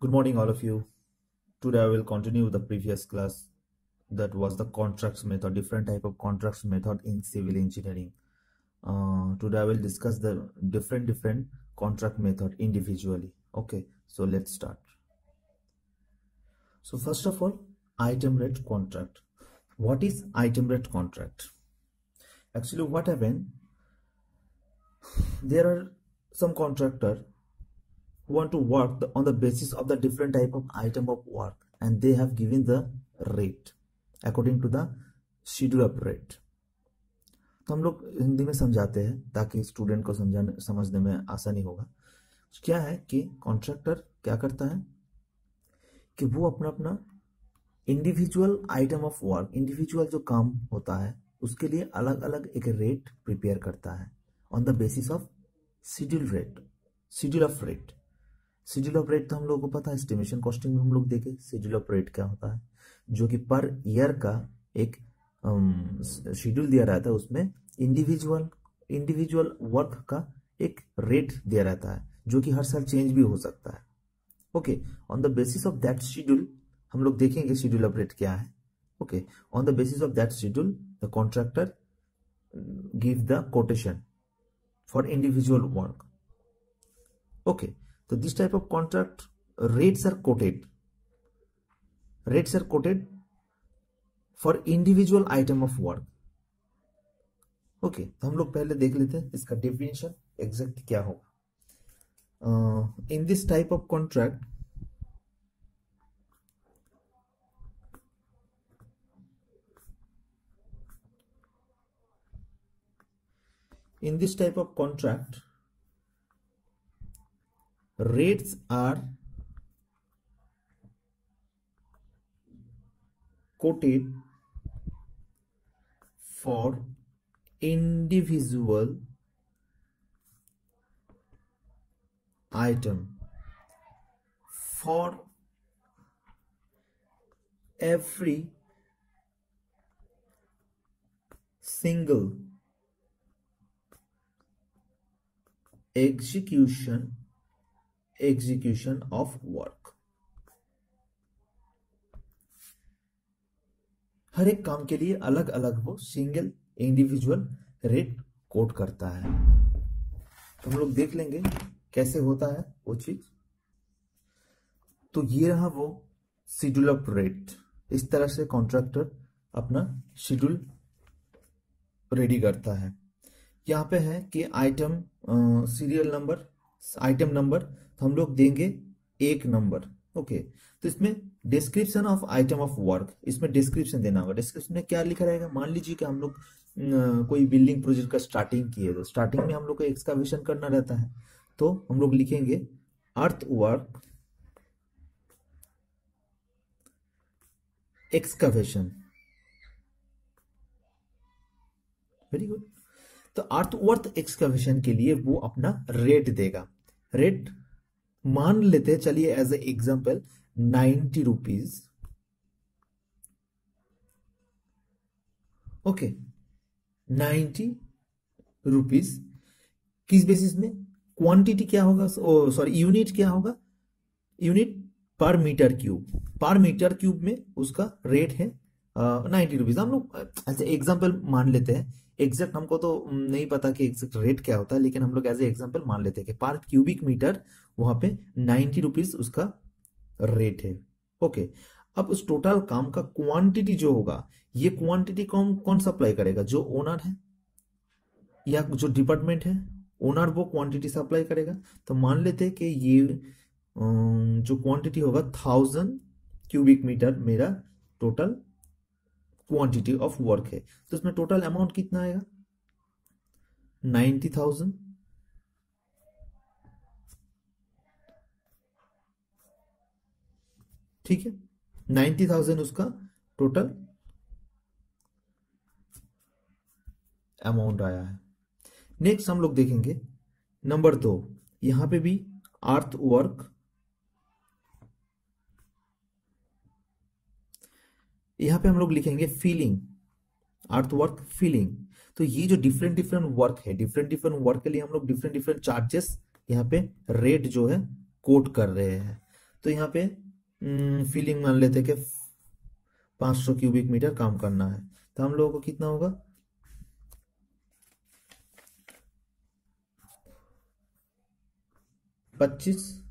Good morning, all of you. Today I will continue the previous class that was the contracts method, different type of contracts method in civil engineering. Today I will discuss the different contract method individually. Okay, so let's start. So first of all, item rate contract. What is item rate contract? Actually, what happened? There are some contractor who want to work on the basis of the different type of item of work, and they have given the rate according to the schedule of rate. तो हम लोग हिंदी में समझाते हैं ताकि student को समझने में आसानी होगा। क्या है कि कॉन्ट्रैक्टर क्या करता है कि वो अपना अपना individual item of work, individual जो काम होता है उसके लिए अलग अलग एक रेट प्रिपेयर करता है on the basis of schedule rate, schedule of rate. Schedule of rate तो हम लोगों को पता है, एस्टिमेशन कॉस्टिंग में हम लोग देखे शेड्यूल ऑफ रेट क्या होता है, जो कि पर ईयर का एक शेड्यूल दिया रहता है, उसमें इंडिविजुअल वर्क का एक रेट दिया रहता है जो कि हर साल चेंज भी हो सकता है। Okay, on the basis of that schedule हम लोग देखेंगे शेड्यूल ऑफ रेट क्या है। Okay, on the basis of that schedule the contractor give the quotation for individual work. Okay, so this type of contract rates are quoted for individual item of work. Okay, तो हम लोग पहले देख लेते हैं इसका डेफिनेशन एग्जैक्ट क्या होगा। इन this type of contract rates are quoted for individual item for every single execution of work। हर एक काम के लिए अलग अलग वो सिंगल इंडिविजुअल रेट कोट करता है। तो हम लोग देख लेंगे कैसे होता है वो चीज। तो ये रहा वो शेड्यूल ऑफ रेट। इस तरह से कॉन्ट्रैक्टर अपना शेड्यूल रेडी करता है। यहाँ पे है कि item serial number, item number, तो हम लोग देंगे एक नंबर। ओके, तो इसमें description of item of work, इसमें डिस्क्रिप्शन देना होगा। डिस्क्रिप्शन में क्या लिखा रहेगा, मान लीजिए कि हम लोग कोई बिल्डिंग प्रोजेक्ट का स्टार्टिंग किए, तो स्टार्टिंग में हम लोग को एक्सकावेशन करना रहता है, तो हम लोग लिखेंगे अर्थ वर्क एक्सकावेशन। Very good. तो अर्थवर्थ एक्सकवेशन के लिए वो अपना रेट देगा। रेट मान लेते हैं, चलिए as a example 90 rupees. Okay, 90 rupees किस बेसिस में, क्वांटिटी क्या होगा, सॉरी यूनिट क्या होगा, unit per metre cube. Per metre cube में उसका रेट है 90 रुपीज। हम लोग एज ए एग्जाम्पल मान लेते हैं, एग्जैक्ट हमको तो नहीं पता कि एग्जैक्ट रेट क्या होता है, लेकिन हम लोग एज ए एग्जाम्पल मान लेते हैं कि पर क्यूबिक मीटर वहां पे 90 रुपीज उसका रेट है। ओके, अब उस टोटल काम का क्वांटिटी जो होगा, ये क्वांटिटी कौन सप्लाई करेगा, जो ओनर है या जो डिपार्टमेंट है, ओनर वो क्वांटिटी सप्लाई करेगा। तो मान लेते हैं कि ये जो क्वांटिटी होगा 1000 क्यूबिक मीटर मेरा टोटल क्वांटिटी ऑफ वर्क है। तो इसमें टोटल अमाउंट कितना आएगा, 90,000। ठीक है, 90,000 उसका टोटल अमाउंट आया है। नेक्स्ट हम लोग देखेंगे नंबर 2, यहां पे भी अर्थ वर्क, यहां पे हम लोग लिखेंगे फीलिंग, अर्थ वर्क फीलिंग। तो ये जो डिफरेंट वर्क है, डिफरेंट वर्क के लिए हम लोग डिफरेंट चार्जेस यहाँ पे रेट जो है कोट कर रहे हैं। तो यहाँ पे फीलिंग मान लेते कि 500 क्यूबिक मीटर काम करना है, तो हम लोगों को कितना होगा, 25।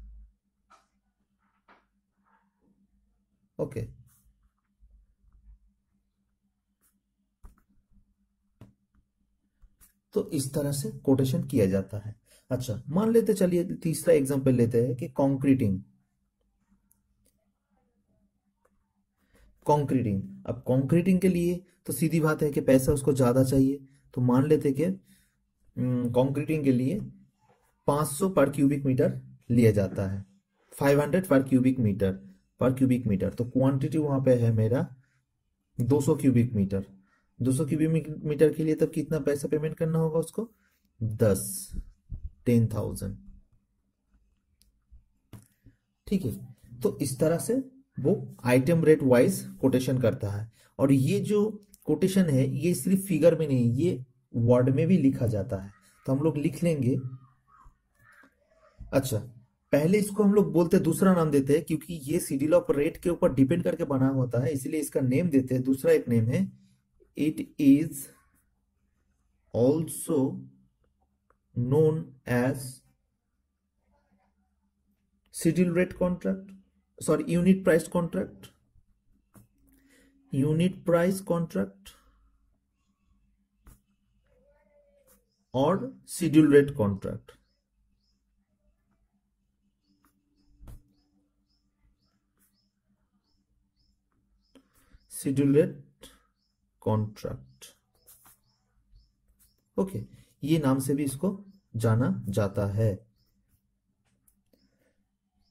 ओके, तो इस तरह से कोटेशन किया जाता है। अच्छा, मान लेते, चलिए तीसरा एग्जांपल लेते हैं कि कंक्रीटिंग। कंक्रीटिंग, अब कंक्रीटिंग के लिए तो सीधी बात है कि पैसा उसको ज्यादा चाहिए, तो मान लेते कि कंक्रीटिंग के लिए 500 पर क्यूबिक मीटर लिया जाता है, 500 पर क्यूबिक मीटर। तो क्वांटिटी वहां पे है मेरा 200 क्यूबिक मीटर। 200 क्यूबिक मीटर के लिए तब कितना पैसा पेमेंट करना होगा उसको, 10,000। ठीक है, तो इस तरह से वो आइटम रेट वाइज कोटेशन करता है। और ये जो कोटेशन है ये सिर्फ फिगर में नहीं, ये वर्ड में भी लिखा जाता है, तो हम लोग लिख लेंगे। अच्छा, पहले इसको हम लोग बोलते दूसरा नाम देते हैं, क्योंकि ये शेड्यूल ऑफ रेट के ऊपर डिपेंड करके बना होता है, इसलिए इसका नेम देते हैं। दूसरा एक नेम है, it is also known as schedule rate contract, sorry unit price contract, unit price contract और schedule rate contract. Schedule rate contract, okay, ये नाम से भी इसको जाना जाता है।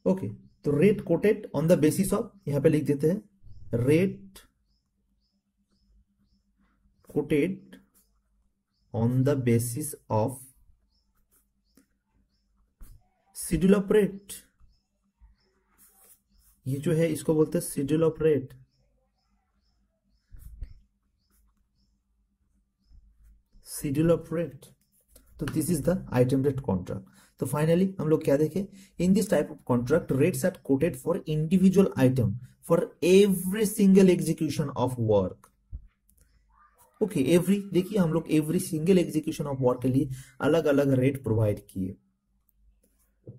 ओके, तो rate quoted on the basis of, यहां पे लिख देते हैं, rate quoted on the basis of schedule of rate. ये जो है इसको बोलते हैं schedule of rate. Schedule of rate, तो this is the item rate contract. तो फाइनली हम लोग क्या देखें, in this type of contract rates are quoted for individual item for every single execution of work. Okay, every, देखिए हम लोग every single execution of work के लिए अलग अलग रेट प्रोवाइड किए।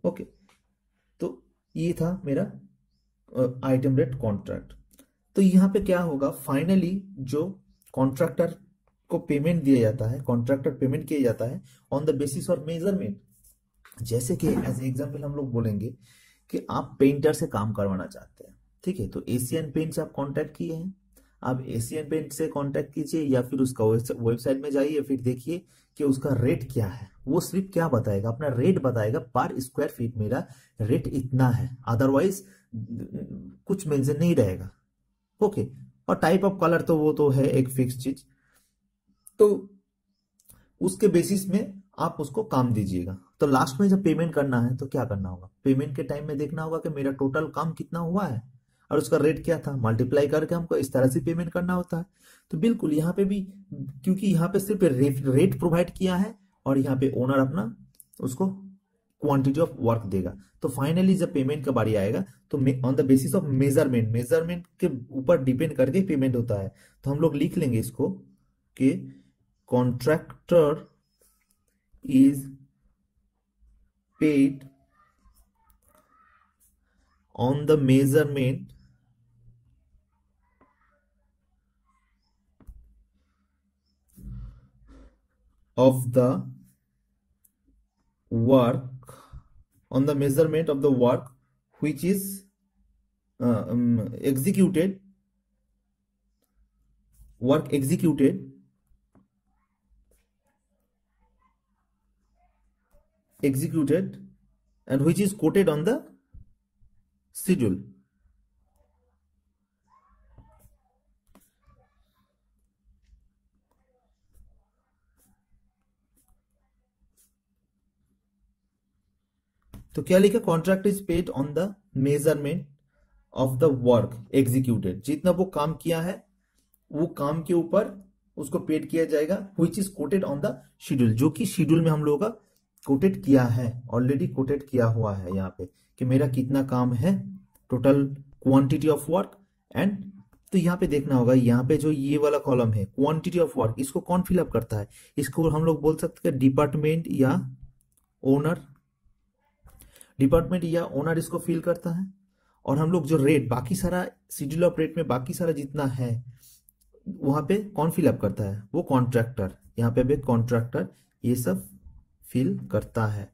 ओके, तो ये था मेरा आइटम रेट कॉन्ट्रैक्ट। तो यहां पे क्या होगा, फाइनली जो कॉन्ट्रैक्टर को पेमेंट दिया जाता है, कॉन्ट्रैक्टर पेमेंट किया जाता है ऑन द बेसिस और मेजरमेंट। जैसे कि एज एग्जांपल हम लोग बोलेंगे कि आप पेंटर से काम करवाना चाहते हैं, ठीक है, तो एशियन पेंट से आप कांटेक्ट किए हैं, आप एशियन पेंट से कांटेक्ट कीजिए या फिर उसका वेबसाइट में जाइए, फिर देखिए कि उसका रेट क्या है। वो सिर्फ क्या बताएगा, अपना रेट बताएगा, पर स्क्वायर फीट मेरा रेट इतना है, अदरवाइज कुछ मेंशन नहीं रहेगा। ओके, और टाइप ऑफ कलर तो वो तो है एक फिक्स चीज, तो उसके बेसिस में आप उसको काम दीजिएगा। तो लास्ट में जब पेमेंट करना है तो क्या करना होगा, पेमेंट के टाइम में देखना होगा कि मेरा टोटल काम कितना हुआ है और उसका रेट क्या था, मल्टीप्लाई करके हमको इस तरह से पेमेंट करना होता है। तो बिल्कुल यहाँ पे भी, क्योंकि यहाँ पे सिर्फ रेट प्रोवाइड किया है और यहाँ पे ओनर अपना उसको क्वांटिटी ऑफ वर्क देगा, तो फाइनली जब पेमेंट का बारी आएगा तो on the basis of measurement, measurement के ऊपर डिपेंड करके पेमेंट होता है। तो हम लोग लिख लेंगे इसको कि contractor is paid on the measurement of the work, on the measurement of the work which is executed, work executed and which is quoted on the schedule। तो क्या लिखा, contract is paid on the measurement of the work executed, जितना वो काम किया है वो काम के ऊपर उसको पेड किया जाएगा, which is coated on the schedule, जो कि शेड्यूल में हम लोगों का कोटेड किया है, ऑलरेडी कोटेड किया हुआ है यहाँ पे कि मेरा कितना काम है total quantity of work and, तो यहाँ पे देखना होगा, यहाँ पे जो ये वाला कॉलम है क्वांटिटी ऑफ वर्क, इसको कौन फिलअप करता है? इसको हम लोग बोल सकते हैं डिपार्टमेंट या ओनर। डिपार्टमेंट या ओनर इसको फिल करता है। और हम लोग जो रेट, बाकी सारा शेड्यूल ऑफ रेट में बाकी सारा जितना है वहां पे कौन फिलअप करता है? वो कॉन्ट्रैक्टर। यहाँ पे भी कॉन्ट्रैक्टर ये सब फिल करता है।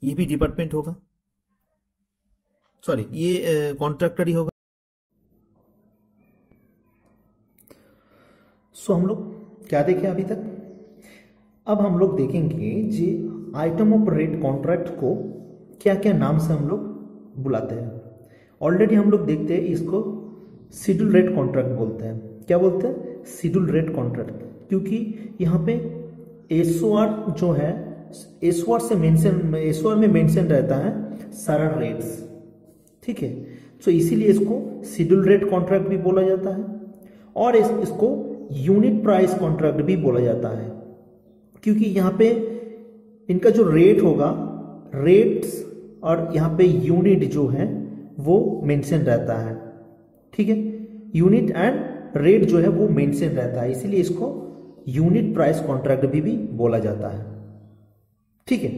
ये भी डिपार्टमेंट होगा, सॉरी ये कॉन्ट्रैक्टर ही होगा। सो हम लोग क्या देखे अभी तक? अब हम लोग देखेंगे जी आइटम ऑफ रेट कॉन्ट्रैक्ट को क्या क्या नाम से हम लोग बुलाते हैं। ऑलरेडी हम लोग देखते हैं इसको शेड्यूल रेट कॉन्ट्रैक्ट बोलते हैं। क्या बोलते हैं? शेड्यूल रेट कॉन्ट्रैक्ट, क्योंकि यहाँ पे एसओआर जो है, एसओआर से मेंशन, एसओआर में मेंशन रहता है सारा रेट्स, ठीक है। तो इसीलिए इसको शेड्यूल रेट कॉन्ट्रैक्ट भी बोला जाता है और इसको यूनिट प्राइस कॉन्ट्रैक्ट भी बोला जाता है, क्योंकि यहाँ पे इनका जो रेट होगा, रेट्स और यहाँ पे यूनिट जो है वो मेंशन रहता है, ठीक है। यूनिट एंड रेट जो है वो मेंशन रहता है, इसीलिए इसको यूनिट प्राइस कॉन्ट्रैक्ट भी बोला जाता है, ठीक है।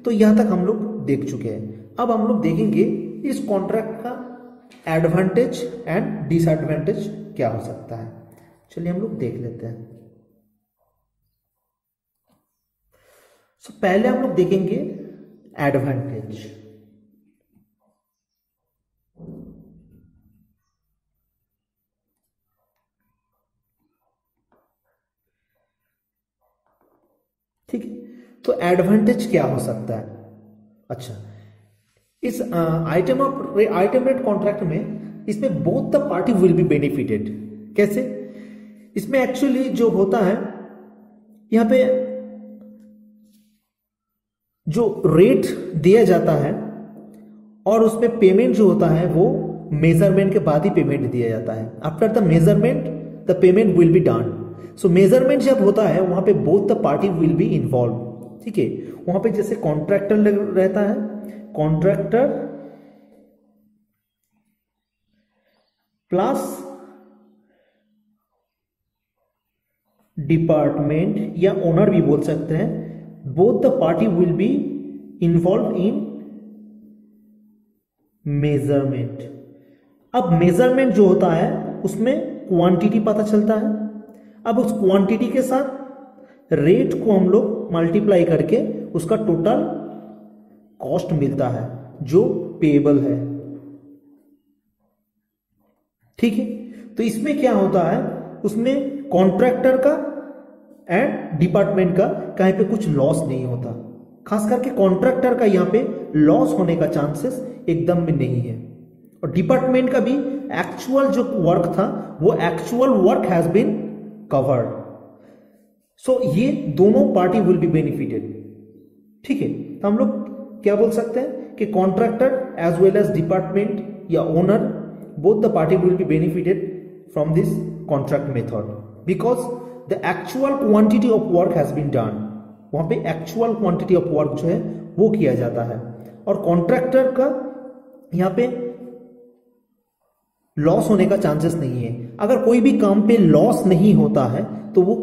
तो यहां तक हम लोग देख चुके हैं। अब हम लोग देखेंगे इस कॉन्ट्रैक्ट का एडवांटेज एंड डिसएडवांटेज क्या हो सकता है। चलिए हम लोग देख लेते हैं। पहले हम लोग देखेंगे एडवांटेज। ठीक है, तो एडवांटेज क्या हो सकता है? अच्छा, इस आइटम रेट कॉन्ट्रैक्ट में इसमें both the party will be benefited. कैसे? इसमें एक्चुअली जो होता है, यहां पे जो रेट दिया जाता है और उसमें पेमेंट जो होता है वो मेजरमेंट के बाद ही पेमेंट दिया जाता है। After the measurement the payment will be done. So measurement जब होता है वहां पे both the party will be involve, ठीक है। वहां पे जैसे कॉन्ट्रैक्टर रहता है, कॉन्ट्रैक्टर प्लस डिपार्टमेंट या ओनर भी बोल सकते हैं, both the party will be involve in measurement. अब मेजरमेंट जो होता है उसमें क्वांटिटी पता चलता है। अब उस क्वांटिटी के साथ रेट को हम लोग मल्टीप्लाई करके उसका टोटल कॉस्ट मिलता है जो पेएबल है, ठीक है। तो इसमें क्या होता है, उसमें कॉन्ट्रैक्टर का एंड डिपार्टमेंट का कहीं पे कुछ लॉस नहीं होता। खास करके कॉन्ट्रैक्टर का यहां पे लॉस होने का चांसेस एकदम में नहीं है। और डिपार्टमेंट का भी एक्चुअल जो वर्क था वो actual work has been covered. So ये दोनों पार्टी विल बी बेनिफिटेड, ठीक है। तो हम लोग क्या बोल सकते हैं कि contractor as well as department या owner, both the party will be benefited from this contract method because the actual quantity of work has been done. वहां पे एक्चुअल क्वांटिटी ऑफ वर्क जो है वो किया जाता है और कॉन्ट्रैक्टर का यहां पे लॉस होने का चांसेस नहीं है। अगर कोई भी काम पे लॉस नहीं होता है तो वो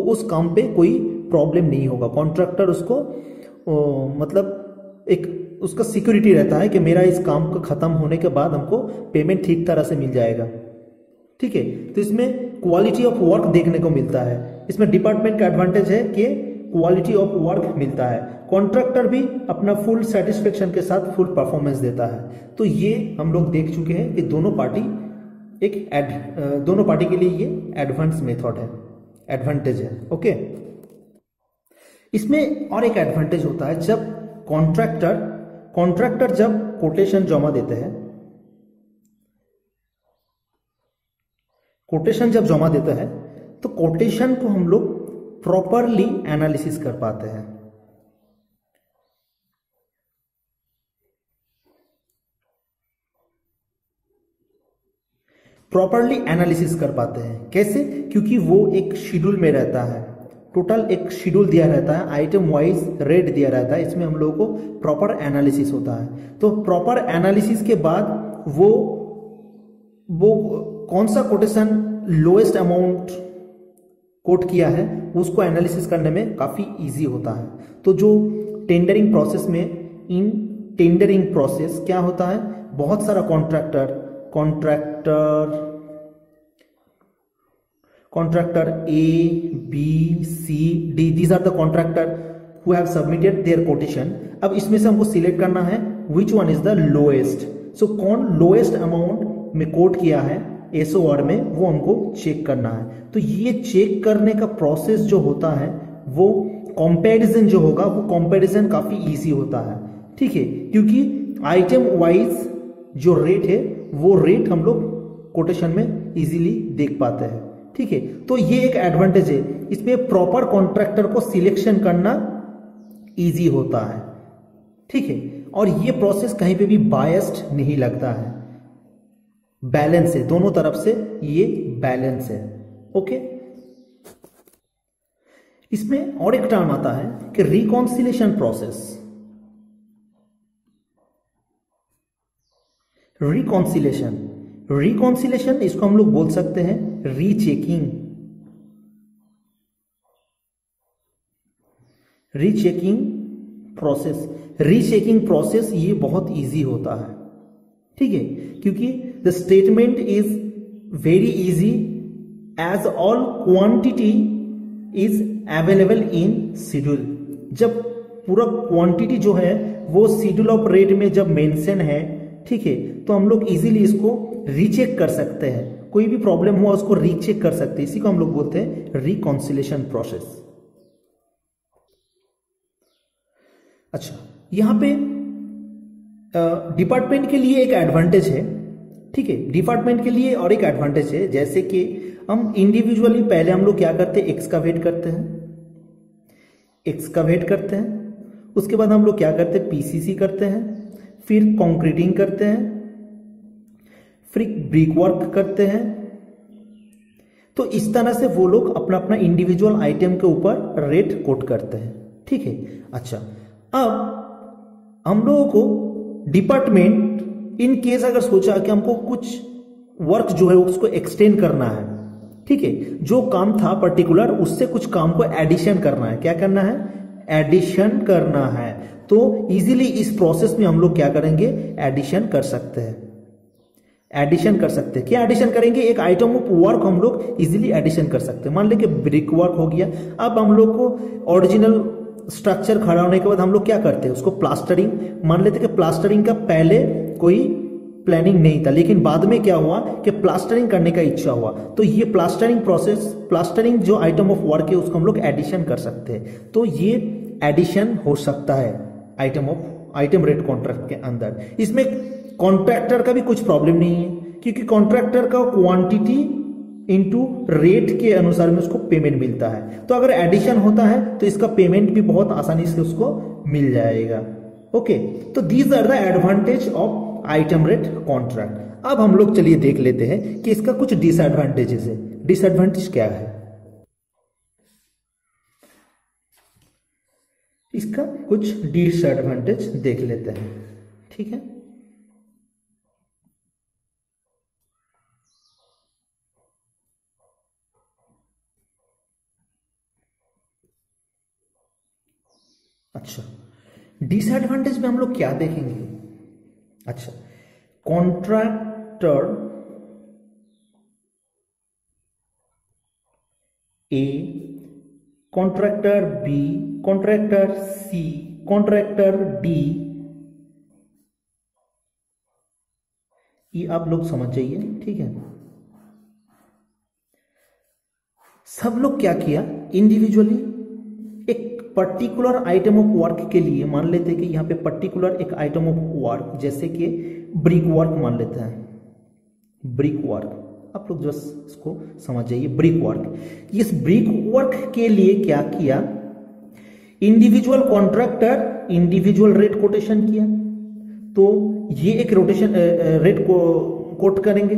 उस काम पे कोई प्रॉब्लम नहीं होगा। कॉन्ट्रैक्टर उसको मतलब एक उसका सिक्योरिटी रहता है कि मेरा इस काम का खत्म होने के बाद हमको पेमेंट ठीक तरह से मिल जाएगा, ठीक है। तो इसमें क्वालिटी ऑफ वर्क देखने को मिलता है। इसमें डिपार्टमेंट का एडवांटेज है कि क्वालिटी ऑफ वर्क मिलता है। कॉन्ट्रैक्टर भी अपना फुल सेटिस्फेक्शन के साथ फुल परफॉर्मेंस देता है। तो ये हम लोग देख चुके हैं कि दोनों पार्टी दोनों पार्टी के लिए ये एडवांस मेथड है, एडवांटेज है, ओके। इसमें और एक एडवांटेज होता है, जब कॉन्ट्रैक्टर जब कोटेशन जमा देते हैं, कोटेशन जब जमा देता है तो कोटेशन को हम लोग प्रॉपरली एनालिसिस कर पाते हैं। प्रॉपरली एनालिसिस कर पाते हैं कैसे? क्योंकि वो एक शेड्यूल में रहता है, टोटल एक शेड्यूल दिया रहता है, आइटम वाइज रेट दिया रहता है, इसमें हम लोगों को प्रॉपर एनालिसिस होता है। तो प्रॉपर एनालिसिस के बाद वो कौन सा कोटेशन लोएस्ट अमाउंट कोट किया है उसको एनालिसिस करने में काफी इजी होता है। तो जो टेंडरिंग प्रोसेस में, इन टेंडरिंग प्रोसेस क्या होता है, बहुत सारा contractor A, B, C, D, these are the contractor who have submitted their quotation। अब इसमें से हमको सिलेक्ट करना है which one is the lowest। सो कौन लोएस्ट अमाउंट में कोट किया है एसओआर में, वो हमको चेक करना है। तो ये चेक करने का प्रोसेस जो होता है वो कंपैरिजन जो होगा, वो कंपैरिजन काफी इजी होता है, ठीक है, क्योंकि आइटम वाइज जो रेट है वो रेट हम लोग कोटेशन में इजीली देख पाते हैं, ठीक है। तो ये एक एडवांटेज है, इसमें प्रॉपर कॉन्ट्रैक्टर को सिलेक्शन करना इजी होता है, ठीक है। और ये प्रोसेस कहीं पे भी बायस्ड नहीं लगता है, बैलेंस है, दोनों तरफ से ये बैलेंस है, ओके। इसमें और एक टर्म आता है कि रिकॉन्सिलेशन प्रोसेस। रिकॉन्सिलेशन इसको हम लोग बोल सकते हैं रीचेकिंग प्रोसेस ये बहुत इजी होता है, ठीक है, क्योंकि the statement is very easy as all quantity is available in schedule. जब पूरा क्वांटिटी जो है वो शेड्यूल ऑफ रेट में जब मेंशन है, ठीक है, तो हम लोग इजीली इसको रीचेक कर सकते हैं, कोई भी प्रॉब्लम हुआ उसको रीचेक कर सकते हैं, इसी को हम लोग बोलते हैं रिकॉन्सिलेशन प्रोसेस। अच्छा, यहां पे डिपार्टमेंट के लिए एक एडवांटेज है, ठीक है, डिपार्टमेंट के लिए और एक एडवांटेज है, जैसे कि हम इंडिविजुअली पहले हम लोग क्या करते हैं, एक्सकावेट करते हैं, उसके बाद हम लोग क्या करते हैं, पीसीसी करते हैं, फिर कंक्रीटिंग करते हैं, फिर ब्रिक वर्क करते हैं। तो इस तरह से वो लोग अपना अपना इंडिविजुअल आइटम के ऊपर रेट कोट करते हैं, ठीक है। अच्छा, अब हम लोगों को डिपार्टमेंट इन केस अगर सोचा कि हमको कुछ वर्क जो है उसको एक्सटेंड करना है, ठीक है, जो काम था पर्टिकुलर उससे कुछ काम को एडिशन करना है, क्या करना है, एडिशन करना है, तो इजीली इस प्रोसेस में हम लोग क्या करेंगे, एडिशन कर सकते हैं। क्या एडिशन करेंगे, एक आइटम ऑफ वर्क हम लोग इजीली एडिशन कर सकते हैं। मान लें कि ब्रिक वर्क हो गया, अब हम लोग को ओरिजिनल स्ट्रक्चर खड़ा होने के बाद हम लोग क्या करते हैं, उसको प्लास्टरिंग, मान लेते कि प्लास्टरिंग का पहले कोई प्लानिंग नहीं था, लेकिन बाद में क्या हुआ कि प्लास्टरिंग करने का इच्छा हुआ, तो ये प्लास्टरिंग जो आइटम ऑफ वर्क है उसको हम लोग एडिशन कर सकते हैं। तो ये एडिशन हो सकता है आइटम रेट कॉन्ट्रैक्ट के अंदर। इसमें कॉन्ट्रैक्टर का भी कुछ प्रॉब्लम नहीं है, क्योंकि कॉन्ट्रैक्टर का क्वांटिटी इनटू रेट के अनुसार में उसको पेमेंट मिलता है। तो अगर एडिशन होता है तो इसका पेमेंट भी बहुत आसानी से उसको मिल जाएगा, ओके। तो these are the advantage of item rate contract. अब हम लोग चलिए देख लेते हैं कि इसका कुछ डिसएडवांटेजेस है। डिसएडवांटेज क्या है, इसका कुछ डिसएडवांटेज देख लेते हैं, ठीक है। अच्छा, डिसएडवांटेज में हम लोग क्या देखेंगे, अच्छा, कॉन्ट्रैक्टर ए, कॉन्ट्रैक्टर बी, कॉन्ट्रैक्टर सी, कॉन्ट्रैक्टर डी, ये आप लोग समझ जाइए, ठीक है। सब लोग क्या किया, इंडिविजुअली एक पर्टिकुलर आइटम ऑफ वर्क के लिए, मान लेते हैं कि यहां पे पर्टिकुलर एक आइटम ऑफ वर्क, जैसे कि ब्रिक वर्क मान लेते हैं, ब्रिक वर्क, आप लोग जो इसको समझ जाइए, ब्रिक वर्क। इस ब्रिक वर्क के लिए क्या किया, individual contractor individual rate quotation किया, तो ये एक रोटेशन रेट को कोट करेंगे।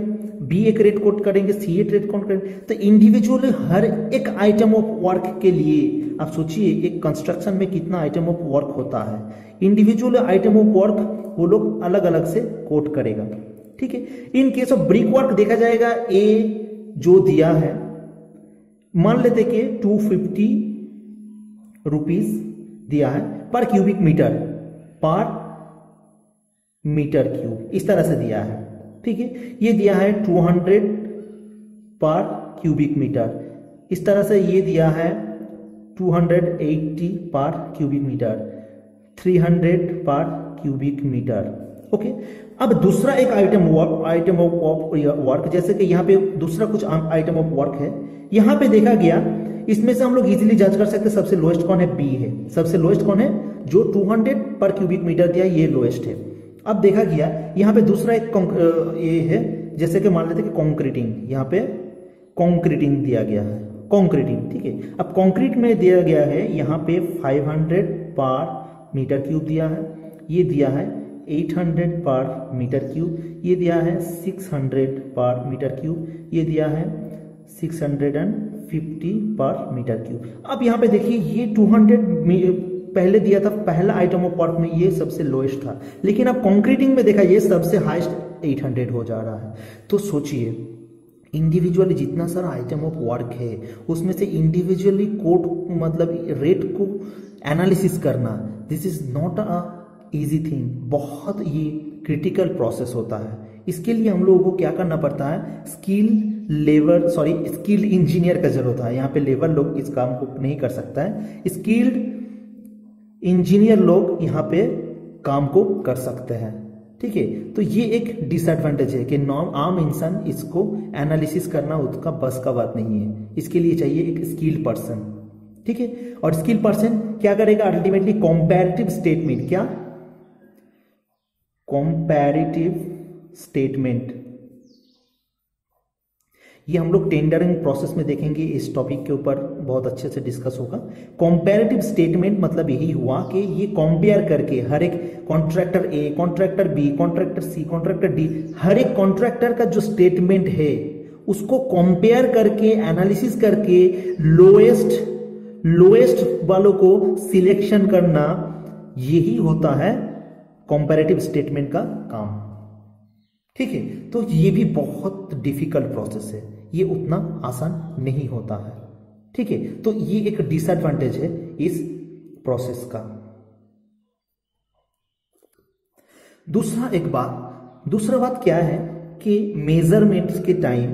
बी एक रेट कोट करेंगे, सी एक रेट कोट करेंगे। तो इंडिविजुअली हर एक आइटम ऑफ वर्क के लिए आप सोचिए एक कंस्ट्रक्शन में कितना आइटम ऑफ वर्क होता है, इंडिविजुअल आइटम ऑफ वर्क वो लोग अलग अलग से कोट करेगा, ठीक है। In case of brick work देखा जाएगा, ए जो दिया है मान लेते कि 250 रुपीज दिया है पर क्यूबिक मीटर, पर मीटर क्यूब, इस तरह से दिया है, ठीक है। ये दिया है 200 पर क्यूबिक मीटर, इस तरह से ये दिया है 280 पर क्यूबिक मीटर, 300 पर क्यूबिक मीटर, ओके। अब दूसरा एक आइटम ऑफ वर्क, जैसे कि यहाँ पे दूसरा कुछ आइटम ऑफ वर्क है, यहाँ पे देखा गया, इसमें से हम लोग इजीली जज कर सकते हैं सबसे लोएस्ट कौन है, बी है। सबसे लोएस्ट कौन है, जो 200 पर क्यूबिक मीटर दिया ये लोएस्ट है। अब देखा गया यहाँ पे दूसरा एक ये है, जैसे कि मान लेते कि कंक्रीटिंग, यहाँ पे कंक्रीटिंग दिया गया है, कंक्रीटिंग, ठीक है। अब कंक्रीट में दिया गया है यहाँ पे 500 पर मीटर क्यूब दिया है, ये दिया है 800 पर मीटर क्यूब, ये दिया है 600 पर मीटर क्यूब, ये दिया है 650 पर मीटर क्यूब। अब यहाँ पे देखिए ये 200 पहले दिया था, पहला आइटम ऑफ वर्क में ये सबसे लोएस्ट था, लेकिन अब कंक्रीटिंग में देखा ये सबसे हाईएस्ट 800 हो जा रहा है। तो सोचिए इंडिविजुअली जितना सारा आइटम ऑफ वर्क है उसमें से इंडिविजुअली कोड मतलब रेट को एनालिसिस करना, this is not a easy thing, बहुत ये क्रिटिकल प्रोसेस होता है। इसके लिए हम लोगों को क्या करना पड़ता है, स्किल्ड इंजीनियर का जरूरत है। यहाँ पे लेबर लोग इस काम को नहीं कर सकता है, स्किल्ड इंजीनियर लोग यहाँ पे काम को कर सकते हैं, ठीक है। तो ये एक डिसएडवांटेज है कि आम इंसान इसको एनालिसिस करना उसका बस का बात नहीं है, इसके लिए चाहिए एक स्किल्ड पर्सन, ठीक है। और स्किल्ड पर्सन क्या करेगा, अल्टीमेटली कंपैरेटिव स्टेटमेंट, क्या कंपैरेटिव स्टेटमेंट, ये हम लोग टेंडरिंग प्रोसेस में देखेंगे, इस टॉपिक के ऊपर बहुत अच्छे से डिस्कस होगा। कंपैरेटिव स्टेटमेंट मतलब यही हुआ कि ये कंपेयर करके हर एक कॉन्ट्रैक्टर ए, कॉन्ट्रैक्टर बी, कॉन्ट्रैक्टर सी, कॉन्ट्रैक्टर डी, हर एक कॉन्ट्रैक्टर का जो स्टेटमेंट है उसको कंपेयर करके एनालिसिस करके लोएस्ट वालों को सिलेक्शन करना, यही होता है कंपैरेटिव स्टेटमेंट का काम, ठीक है। तो ये भी बहुत डिफिकल्ट प्रोसेस है, ये उतना आसान नहीं होता है, ठीक है। तो ये एक डिसएडवांटेज है इस प्रोसेस का। दूसरा बात क्या है कि मेजरमेंट्स के टाइम,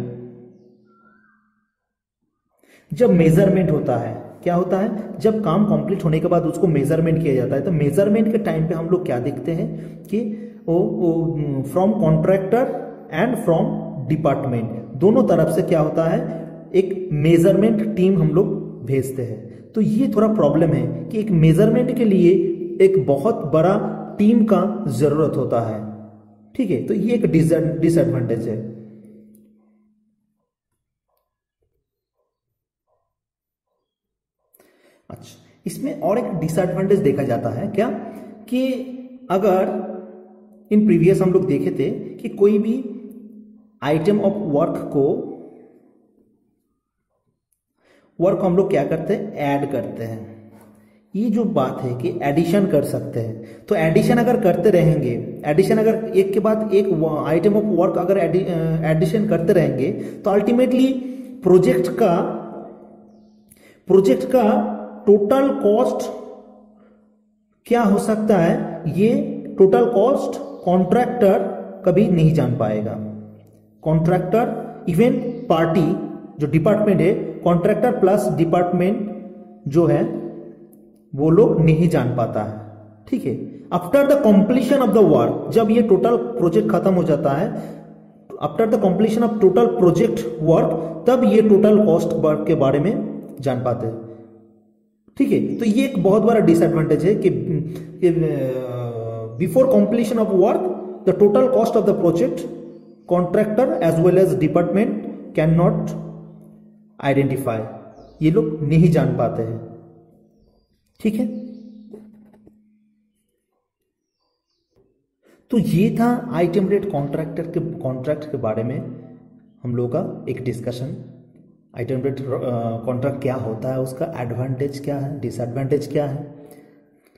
जब मेजरमेंट होता है, क्या होता है, जब काम कंप्लीट होने के बाद उसको मेजरमेंट किया जाता है, तो मेजरमेंट के टाइम पे हम लोग क्या देखते हैं कि from contractor and from department, दोनों तरफ से क्या होता है, एक मेजरमेंट टीम हम लोग भेजते हैं। तो ये थोड़ा प्रॉब्लम है कि एक मेजरमेंट के लिए एक बहुत बड़ा टीम का जरूरत होता है, ठीक है। तो ये एक डिसएडवांटेज है। अच्छा, इसमें और एक डिसएडवांटेज देखा जाता है क्या, कि अगर इन प्रीवियस हम लोग देखे थे कि कोई भी आइटम ऑफ वर्क हम लोग क्या करते हैं, ऐड करते हैं। ये जो बात है कि एडिशन कर सकते हैं, तो एडिशन अगर करते रहेंगे, एडिशन अगर एक के बाद एक आइटम ऑफ वर्क अगर एडिशन करते रहेंगे, तो अल्टीमेटली प्रोजेक्ट का टोटल कॉस्ट क्या हो सकता है, ये टोटल कॉस्ट कॉन्ट्रैक्टर कभी नहीं जान पाएगा। कॉन्ट्रैक्टर इवन पार्टी जो डिपार्टमेंट है, कॉन्ट्रैक्टर प्लस डिपार्टमेंट जो है वो लोग नहीं जान पाता है, ठीक है। After the completion of the work, जब ये टोटल प्रोजेक्ट खत्म हो जाता है, after the completion of total project work, तब ये टोटल कॉस्ट वर्क के बारे में जान पाते हैं, ठीक है। तो ये एक बहुत बड़ा डिसएडवांटेज है कि before completion of work the total cost of the project contractor as well as department can not identify, ये लोग नहीं जान पाते हैं, ठीक है। तो ये था आइटम रेट कॉन्ट्रैक्ट के बारे में। हम लोगों का एक डिस्कशन आइटम रेट कॉन्ट्रैक्ट क्या होता है, उसका एडवांटेज क्या है, डिसएडवांटेज क्या है,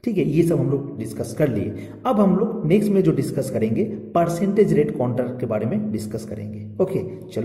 ठीक है, ये सब हम लोग डिस्कस कर लिए। अब हम लोग नेक्स्ट में जो डिस्कस करेंगे परसेंटेज रेट कॉन्ट्रैक्ट के बारे में डिस्कस करेंगे। ओके चलो।